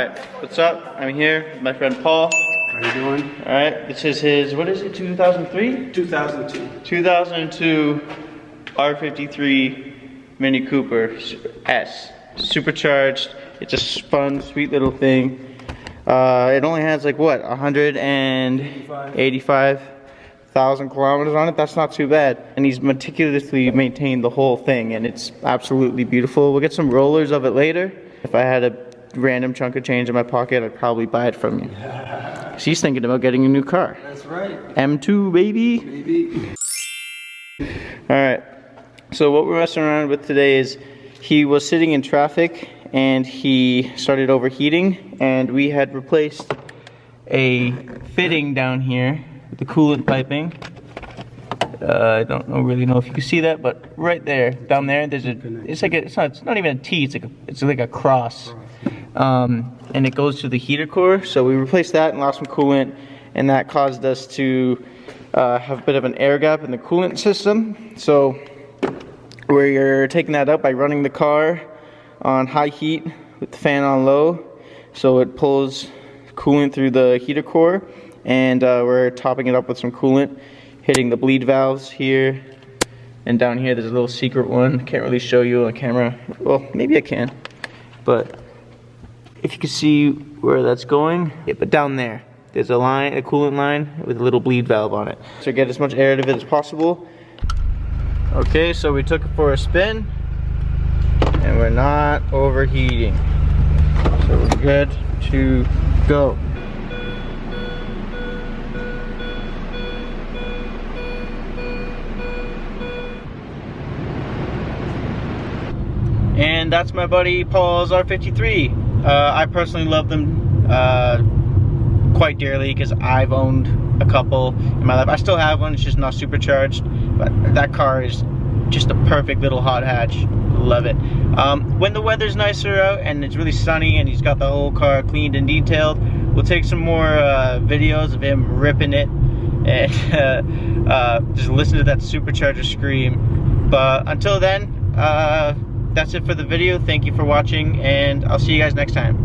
Alright, what's up? I'm here with my friend Paul. How you doing? Alright, this is his, what is it, 2003? 2002. 2002 R53 Mini Cooper S. Supercharged. It's a fun, sweet little thing. It only has like what, 185,000 kilometers on it. That's not too bad. And he's meticulously maintained the whole thing, and it's absolutely beautiful. We'll get some rollers of it later. If I had a random chunk of change in my pocket, I'd probably buy it from you. She's thinking about getting a new car. That's right. M2, baby. Baby. Alright, so what we're messing around with today is he was sitting in traffic and he started overheating, and we had replaced a fitting down here with the coolant piping. I don't really know if you can see that, but right there, down there, there's a, it's not even a T, it's like a cross. And it goes to the heater core, so we replaced that and lost some coolant, and that caused us to have a bit of an air gap in the coolant system. So we're taking that out by running the car on high heat with the fan on low, so it pulls coolant through the heater core, and we're topping it up with some coolant, hitting the bleed valves here, and down here there's a little secret one. Can't really show you on camera. Well, maybe I can, but if you can see where that's going, yeah, but down there's a line, a coolant line with a little bleed valve on it. So get as much air out of it as possible. Okay, so we took it for a spin, and we're not overheating. So we're good to go. And that's my buddy Paul's R53. I personally love them quite dearly because I've owned a couple in my life. I still have one, it's just not supercharged, but that car is just a perfect little hot hatch. Love it. When the weather's nicer out and it's really sunny and he's got the whole car cleaned and detailed, we'll take some more videos of him ripping it and just listen to that supercharger scream. But until then, that's it for the video. Thank you for watching, and I'll see you guys next time.